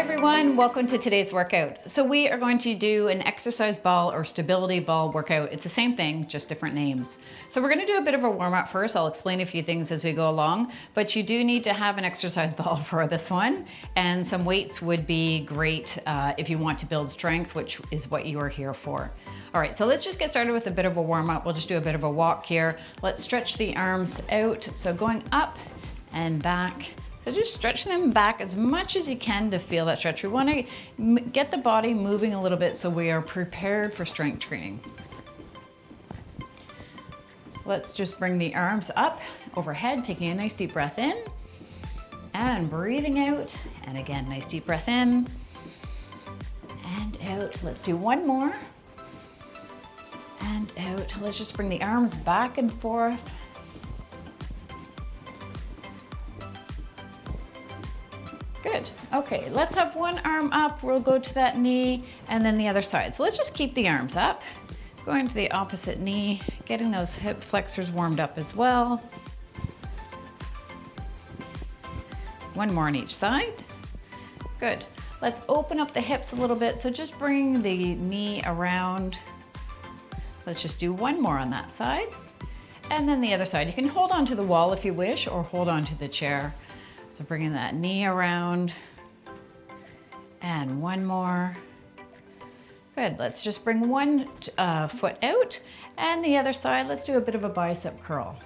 everyone, welcome to today's workout. So we are going to do an exercise ball or stability ball workout. It's the same thing, just different names. So we're gonna do a bit of a warm up first. I'll explain a few things as we go along, but you do need to have an exercise ball for this one. And some weights would be great if you want to build strength, which is what you are here for. All right, so let's just get started with a bit of a warm up. We'll just do a bit of a walk here. Let's stretch the arms out. So going up and back. So just stretch them back as much as you can to feel that stretch. We want to get the body moving a little bit so we are prepared for strength training. Let's just bring the arms up overhead, taking a nice deep breath in and breathing out. And again, nice deep breath in and out. Let's do one more and out. Let's just bring the arms back and forth. Good. Okay, let's have one arm up. We'll go to that knee and then the other side. So let's just keep the arms up. Going to the opposite knee, getting those hip flexors warmed up as well. One more on each side. Good. Let's open up the hips a little bit. So just bring the knee around. Let's just do one more on that side. And then the other side. You can hold on to the wall if you wish, or hold on to the chair. So bringing that knee around and one more. Good, let's just bring one foot out and the other side, let's do a bit of a bicep curl.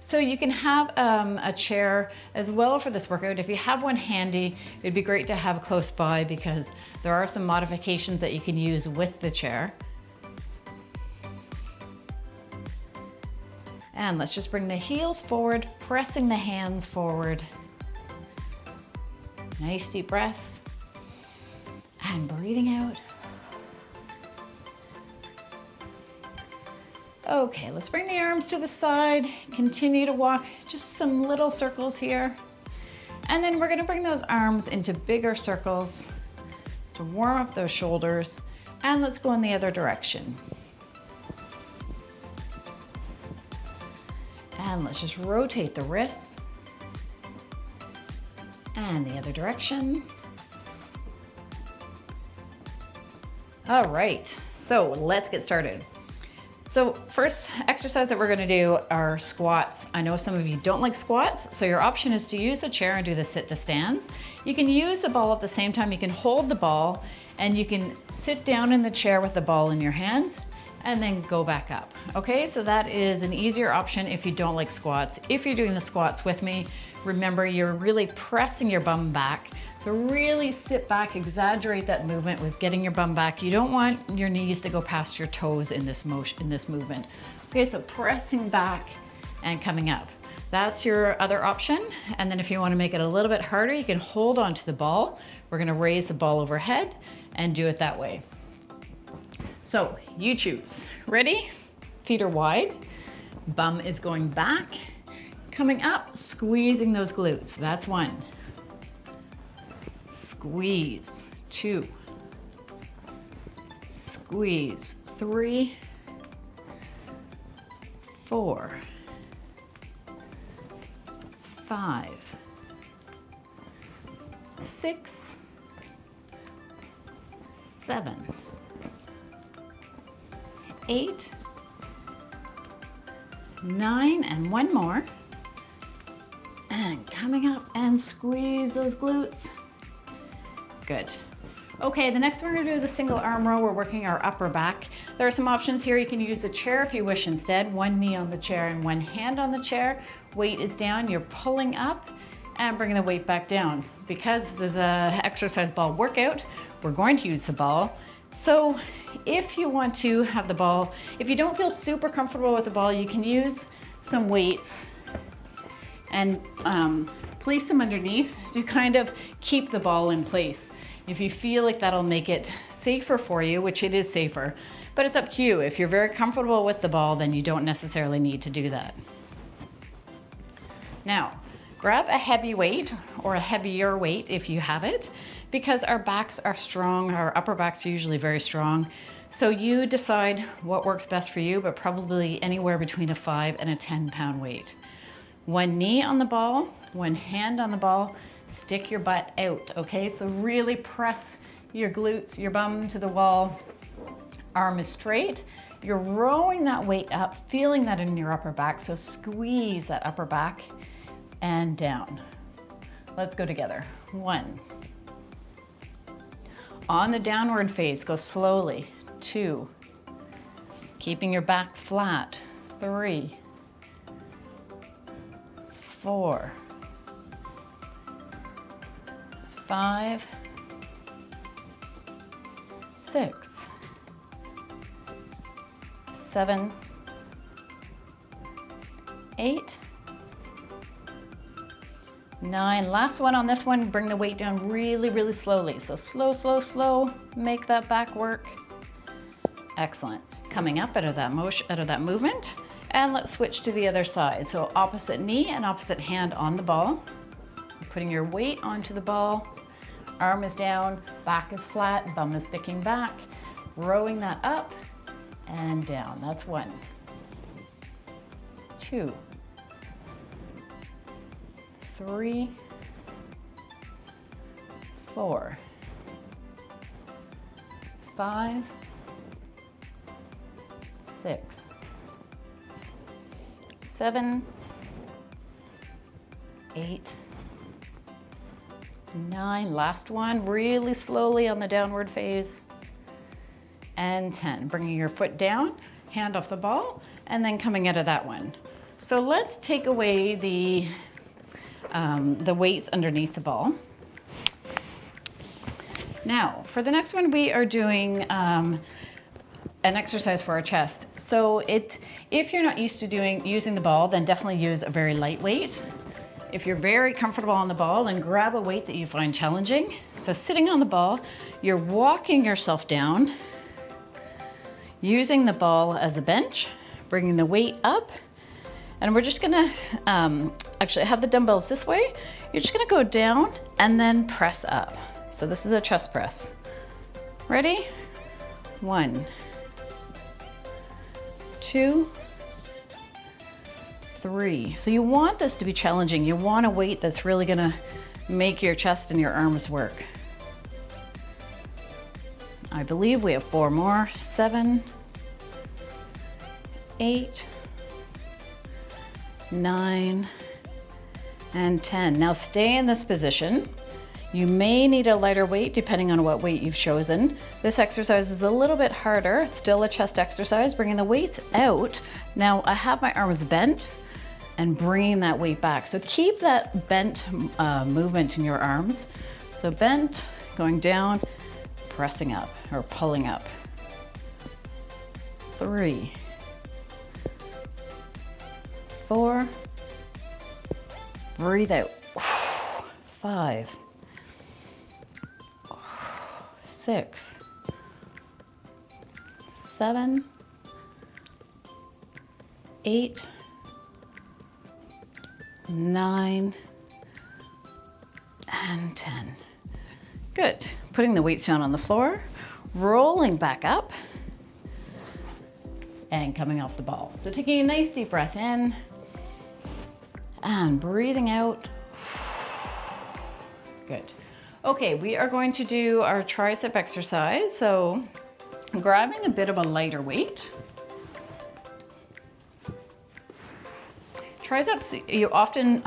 So you can have a chair as well for this workout. If you have one handy, it'd be great to have close by because there are some modifications that you can use with the chair. And let's just bring the heels forward, pressing the hands forward. Nice deep breaths. And breathing out. Okay, let's bring the arms to the side. Continue to walk just some little circles here. And then we're gonna bring those arms into bigger circles to warm up those shoulders. And let's go in the other direction. And let's just rotate the wrists. And the other direction. All right, so let's get started. So first exercise that we're gonna do are squats. I know some of you don't like squats, so your option is to use a chair and do the sit to stands. You can use the ball at the same time. You can hold the ball and you can sit down in the chair with the ball in your hands and then go back up. Okay, so that is an easier option if you don't like squats. If you're doing the squats with me, remember you're really pressing your bum back. So really sit back, exaggerate that movement with getting your bum back. You don't want your knees to go past your toes in this movement. Okay, so pressing back and coming up. That's your other option. And then if you wanna make it a little bit harder, you can hold onto the ball. We're gonna raise the ball overhead and do it that way. So you choose. Ready? Feet are wide. Bum is going back. Coming up, squeezing those glutes. That's one. Squeeze. Two. Squeeze. Three. Four. Five. Six. Seven. 8, 9, and one more. And coming up and squeeze those glutes. Good. Okay, the next one we're gonna do is a single arm row. We're working our upper back. There are some options here. You can use the chair if you wish instead. One knee on the chair and one hand on the chair. Weight is down, you're pulling up and bringing the weight back down. Because this is an exercise ball workout, we're going to use the ball. So if you want to have the ball, if you don't feel super comfortable with the ball, you can use some weights and place them underneath to kind of keep the ball in place. If you feel like that'll make it safer for you, which it is safer, but it's up to you. If you're very comfortable with the ball, then you don't necessarily need to do that. Now, grab a heavy weight or a heavier weight if you have it, because our backs are strong, our upper backs are usually very strong. So you decide what works best for you, but probably anywhere between a 5 and a 10 pound weight. One knee on the ball, one hand on the ball, Stick your butt out, okay? So really press your glutes, your bum to the wall. Arm is straight. You're rowing that weight up, feeling that in your upper back. So squeeze that upper back and down. Let's go together. 1. On the downward phase, go slowly. 2. Keeping your back flat. 3. 4. 5. 6. 7. 8. 9. Last one on this one, bring the weight down really, really slowly. So slow, slow, slow, make that back work. Excellent. Coming up out of that motion, out of that movement, and let's switch to the other side. So opposite knee and opposite hand on the ball. Putting your weight onto the ball, arm is down, back is flat, bum is sticking back, rowing that up and down. That's 1. 2. 3. 4. 5. 6. 7. 8. 9. Last one, really slowly on the downward phase. And 10. Bringing your foot down, hand off the ball, and then coming out of that one. So let's take away the weights underneath the ball. Now, for the next one, we are doing an exercise for our chest. So if you're not used to using the ball, then definitely use a very light weight. If you're very comfortable on the ball, then grab a weight that you find challenging. So sitting on the ball, you're walking yourself down, using the ball as a bench, bringing the weight up, and we're just gonna actually have the dumbbells this way. You're just gonna go down and then press up. So this is a chest press. Ready? 1, 2, 3. So you want this to be challenging. You want a weight that's really gonna make your chest and your arms work. I believe we have 4 more. 7, 8, 9, and 10. Now stay in this position. You may need a lighter weight depending on what weight you've chosen. This exercise is a little bit harder. It's still a chest exercise, bringing the weights out. Now I have my arms bent and bringing that weight back. So keep that bent movement in your arms. So bent, going down, pressing up or pulling up. 3, 4, breathe out. 5, 6, 7, 8, 9, and 10. Good. Putting the weights down on the floor, rolling back up, and coming off the ball. So taking a nice deep breath in, and breathing out. Good. Okay, we are going to do our tricep exercise. So grabbing a bit of a lighter weight. Triceps, you often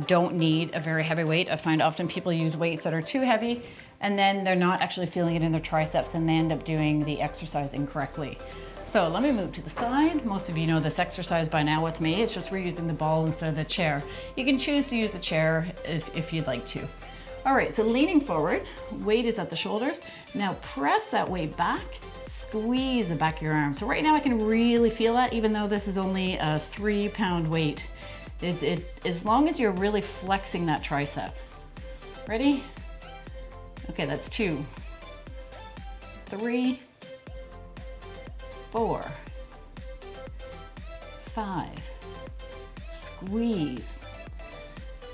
don't need a very heavy weight. I find often people use weights that are too heavy and then they're not actually feeling it in their triceps and they end up doing the exercise incorrectly. So let me move to the side. Most of you know this exercise by now with me. It's just we're using the ball instead of the chair. You can choose to use a chair if you'd like to. All right, so leaning forward, weight is at the shoulders. Now press that weight back, squeeze the back of your arm. So right now I can really feel that even though this is only a 3-pound weight. As long as you're really flexing that tricep. Ready? Okay, that's 2, 3, 4, 5, squeeze,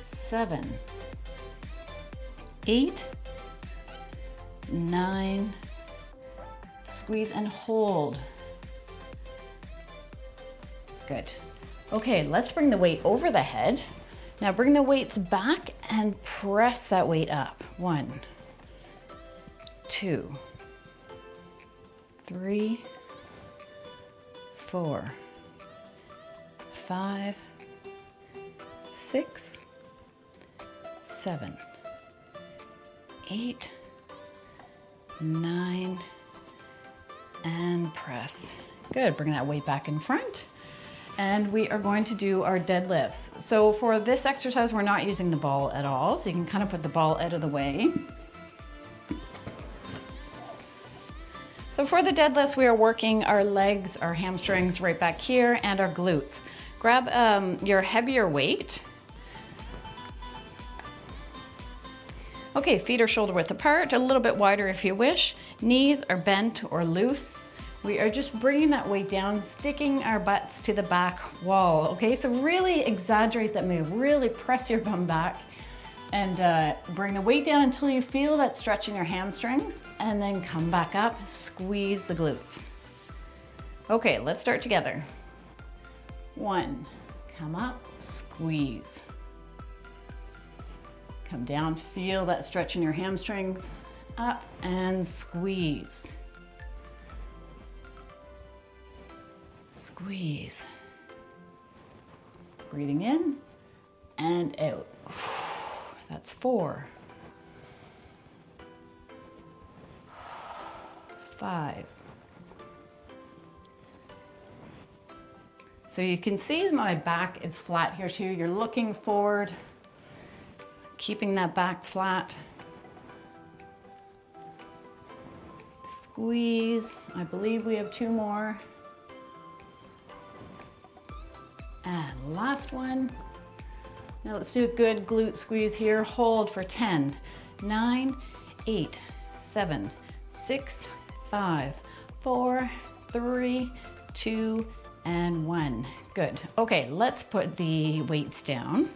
7, 8, 9, squeeze and hold. Good. Okay, let's bring the weight over the head. Now bring the weights back and press that weight up. 1, 2, 3, 4, 5, 6, 7, 8, 9, and press. Good, bring that weight back in front. And we are going to do our deadlifts. So for this exercise, we're not using the ball at all. So you can kind of put the ball out of the way. So for the deadlifts, we are working our legs, our hamstrings right back here, and our glutes. Grab your heavier weight. Okay, feet are shoulder width apart, a little bit wider if you wish. Knees are bent or loose. We are just bringing that weight down, sticking our butts to the back wall, okay? So really exaggerate that move, really press your bum back and bring the weight down until you feel that stretch in your hamstrings, and then come back up, squeeze the glutes. Okay, let's start together. 1, come up, squeeze. Come down, feel that stretch in your hamstrings, up and squeeze. Squeeze. Breathing in and out. That's 4, 5. So you can see my back is flat here too. You're looking forward, keeping that back flat. Squeeze. I believe we have 2 more. And last one. Now let's do a good glute squeeze here. Hold for 10, 9, 8, 7, 6, 5, 4, 3, 2, and 1. Good. Okay, let's put the weights down.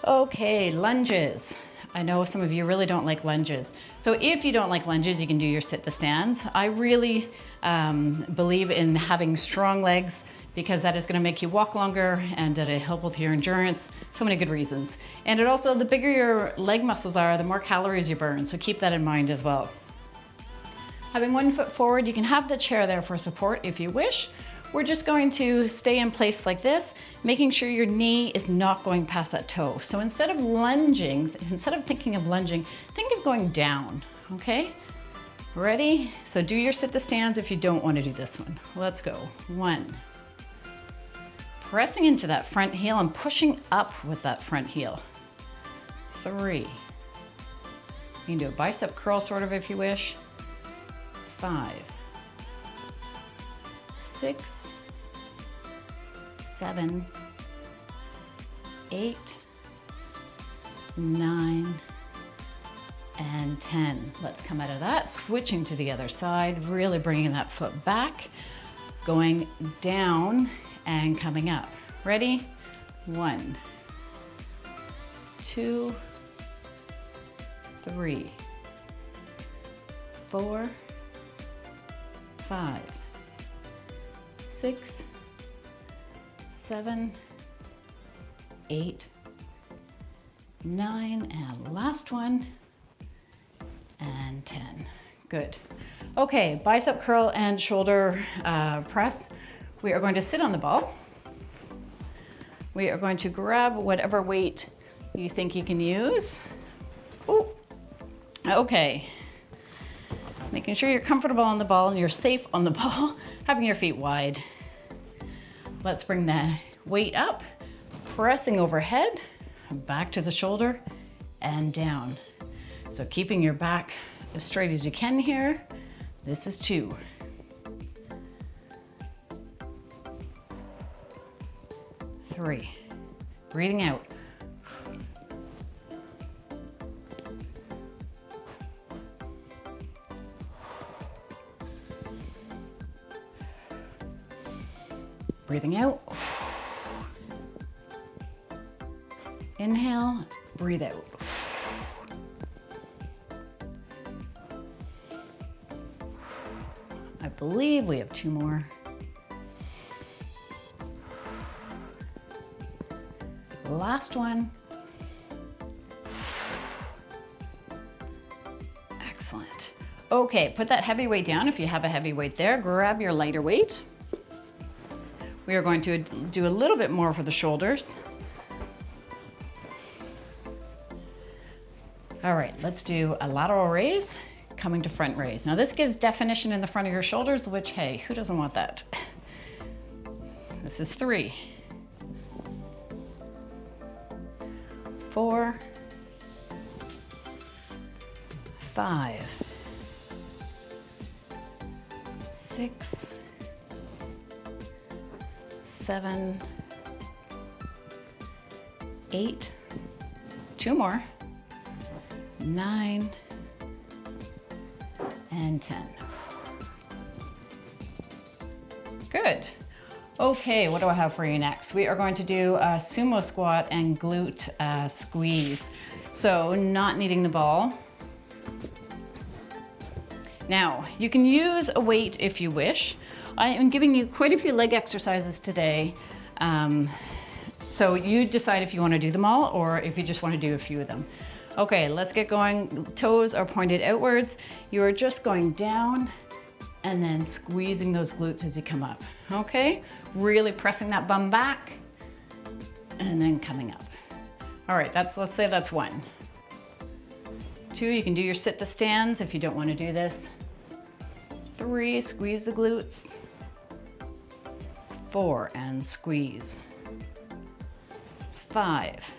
Okay, lunges. I know some of you really don't like lunges. So if you don't like lunges, you can do your sit to stands. I really believe in having strong legs because that is gonna make you walk longer and it'll help with your endurance. So many good reasons. And it also, the bigger your leg muscles are, the more calories you burn. So keep that in mind as well. Having 1 foot forward, you can have the chair there for support if you wish. We're just going to stay in place like this, making sure your knee is not going past that toe. So instead of lunging, instead of thinking of lunging, think of going down, okay? Ready? So do your sit to stands if you don't want to do this one. Let's go. 1. Pressing into that front heel and pushing up with that front heel. 3. You can do a bicep curl sort of if you wish. 5. 6, 7, 8, 9, and 10. Let's come out of that, switching to the other side, really bringing that foot back, going down and coming up. Ready? 1, 2, 3, 4, 5, 6, 7, 8, 9, and last one, and 10. Good. Okay, bicep curl and shoulder press. We are going to sit on the ball. We are going to grab whatever weight you think you can use. Ooh. Okay. Making sure you're comfortable on the ball and you're safe on the ball, having your feet wide. Let's bring the weight up, pressing overhead, back to the shoulder and down. So keeping your back as straight as you can here. This is 2. 3. Breathing out. 4. Breathing out. Inhale, breathe out. I believe we have 2 more. Last one. Excellent. Okay, put that heavy weight down if you have a heavy weight there. Grab your lighter weight. We are going to do a little bit more for the shoulders. All right, let's do a lateral raise, coming to front raise. Now this gives definition in the front of your shoulders, which, hey, who doesn't want that? This is 3, 4, 5, 6, 7, 8, 2 more, 9, and 10. Good. Okay, what do I have for you next? We are going to do a sumo squat and glute squeeze. So not needing the ball. Now, you can use a weight if you wish. I am giving you quite a few leg exercises today. So you decide if you want to do them all or if you just want to do a few of them. Okay, let's get going. Toes are pointed outwards. You are just going down and then squeezing those glutes as you come up. Okay, really pressing that bum back and then coming up. All right, let's say that's 1. 2, you can do your sit to stands if you don't want to do this. 3, squeeze the glutes. 4, and squeeze. 5,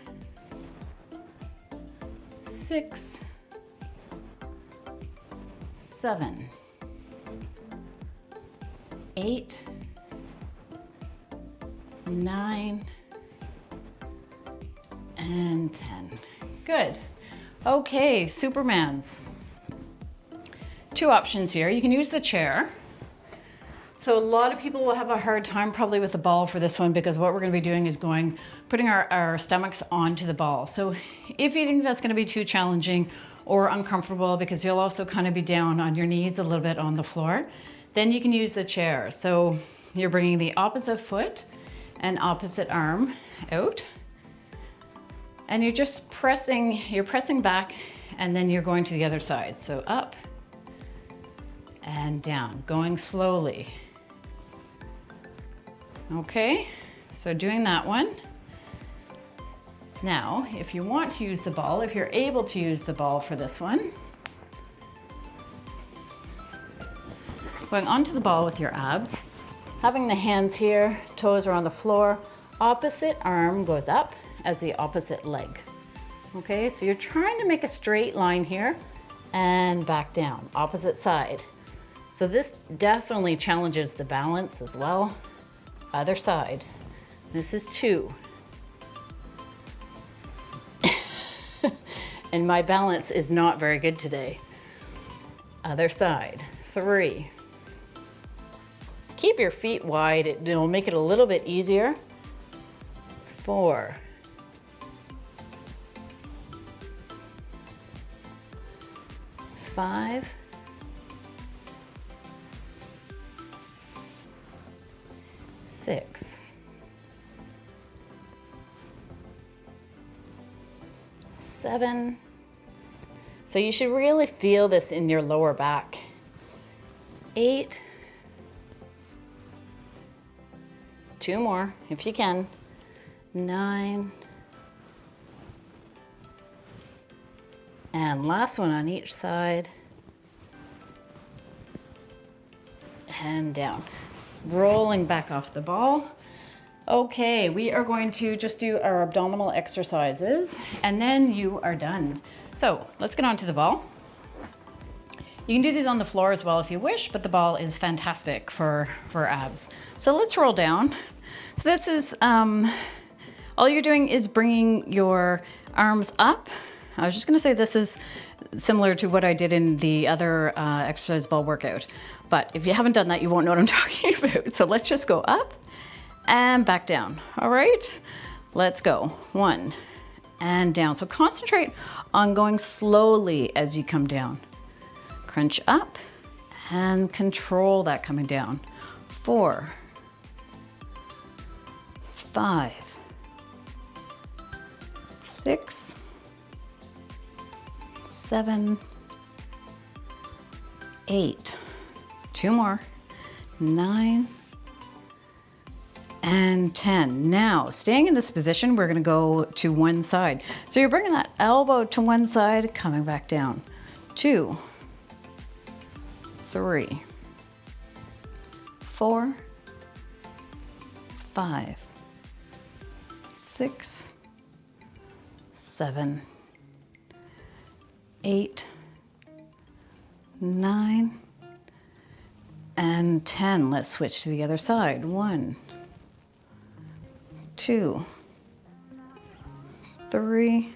6, 7, 8, 9, and 10. Good. Okay, Supermans. 2 options here. You can use the chair. So a lot of people will have a hard time probably with the ball for this one because what we're going to be doing is putting our stomachs onto the ball. So if you think that's going to be too challenging or uncomfortable because you'll also kind of be down on your knees a little bit on the floor, then you can use the chair. So you're bringing the opposite foot and opposite arm out. And you're just pressing back and then you're going to the other side. So up and down, going slowly. Okay, so doing that one. Now, if you want to use the ball, if you're able to use the ball for this one, going onto the ball with your abs, having the hands here, toes are on the floor, opposite arm goes up as the opposite leg. Okay, so you're trying to make a straight line here and back down, opposite side. So this definitely challenges the balance as well. Other side. This is 2. And my balance is not very good today. Other side. 3. Keep your feet wide. It'll make it a little bit easier. 4. 5. 6. 7. So you should really feel this in your lower back. 8. 2 more if you can. 9. And last one on each side. And down. Rolling back off the ball. Okay, we are going to just do our abdominal exercises and then you are done. So let's get on to the ball. You can do these on the floor as well if you wish, but the ball is fantastic for abs. So let's roll down. So this is, all you're doing is bringing your arms up. I was just gonna say this is similar to what I did in the other exercise ball workout. But if you haven't done that, you won't know what I'm talking about. So let's just go up and back down. All right, let's go. 1 and down. So concentrate on going slowly as you come down. Crunch up and control that coming down. 4, 5, 6, 7, 8. 2 more. 9 and 10. Now, staying in this position, we're gonna go to one side. So you're bringing that elbow to one side, coming back down. 2, 3, 4, 5, 6, 7, 8, 9, and 10. Let's switch to the other side. 1, 2, 3,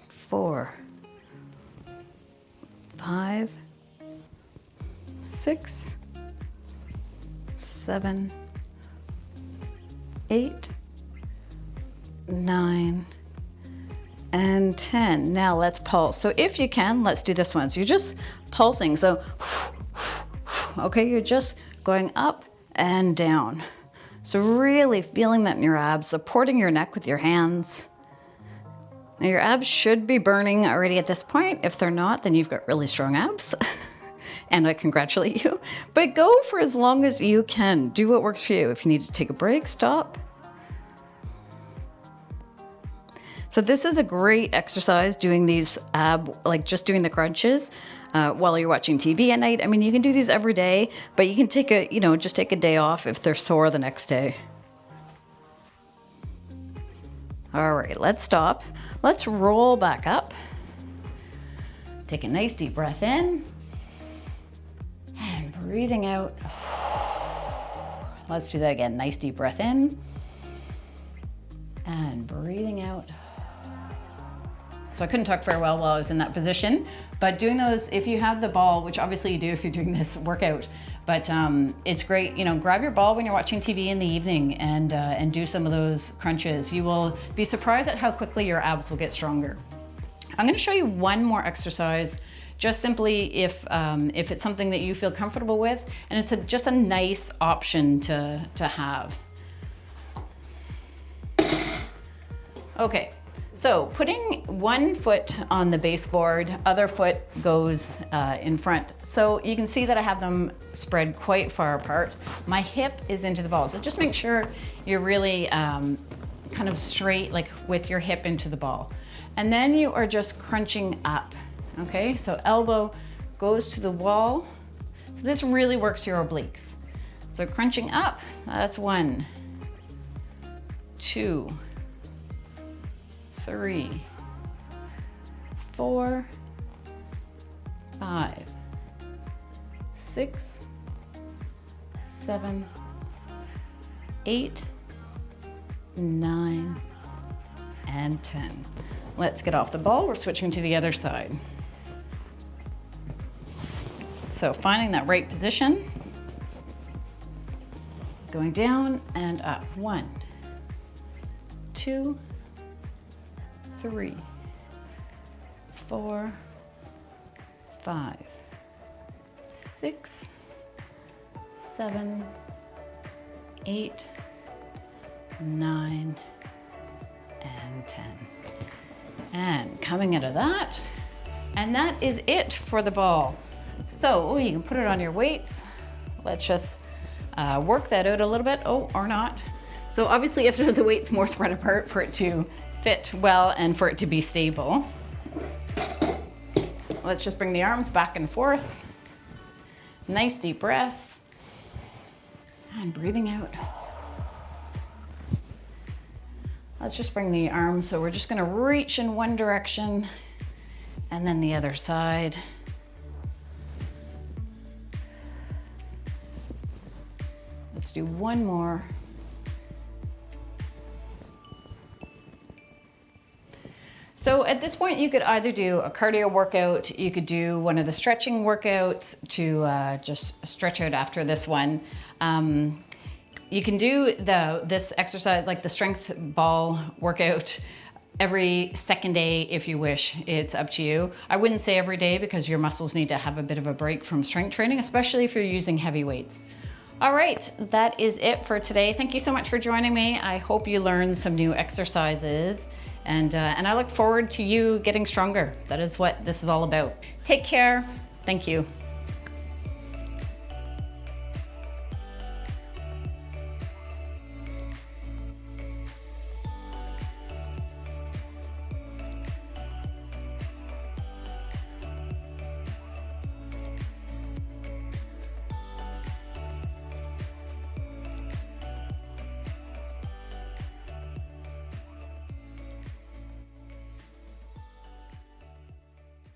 4, 5, 6, 7, 8, 9, and 10. Now let's pulse. So if you can, let's do this one. So you're just pulsing. So, okay, you're just going up and down. So really feeling that in your abs, supporting your neck with your hands. Now your abs should be burning already at this point. If they're not, then you've got really strong abs. And I congratulate you. But go for as long as you can. Do what works for you. If you need to take a break, stop. So this is a great exercise, doing these just doing the crunches while you're watching TV at night. I mean, you can do these every day, but you can take just take a day off if they're sore the next day. All right, let's stop. Let's roll back up. Take a nice deep breath in and breathing out. Let's do that again. Nice deep breath in and breathing out. So I couldn't talk very well while I was in that position, but doing those, if you have the ball, which obviously you do if you're doing this workout, but it's great, grab your ball when you're watching TV in the evening and do some of those crunches. You will be surprised at how quickly your abs will get stronger. I'm gonna show you one more exercise, just simply if it's something that you feel comfortable with, and it's just a nice option to have. Okay. So putting one foot on the baseboard, other foot goes in front. So you can see that I have them spread quite far apart. My hip is into the ball. So just make sure you're really kind of straight, like with your hip into the ball. And then you are just crunching up, okay? So elbow goes to the wall. So this really works your obliques. So crunching up, that's 1, 2, 3, 4, 5, 6, 7, 8, 9, and 10. Let's get off the ball. We're switching to the other side. So finding that right position, going down and up. 1, 2, 3, 4, 5, 6, 7, 8, 9, and 10. And coming out of that, and that is it for the ball. So you can put it on your weights. Let's just work that out a little bit, or not. So obviously you have to have the weights more spread apart for it to fit well and for it to be stable. Let's just bring the arms back and forth. Nice deep breath. And breathing out. Let's just bring the arms, so we're just gonna reach in one direction and then the other side. Let's do one more. So at this point, you could either do a cardio workout, you could do one of the stretching workouts to just stretch out after this one. You can do this exercise, like the strength ball workout, every second day if you wish. It's up to you. I wouldn't say every day because your muscles need to have a bit of a break from strength training, especially if you're using heavy weights. All right, that is it for today. Thank you so much for joining me. I hope you learned some new exercises. And I look forward to you getting stronger. That is what this is all about. Take care. Thank you.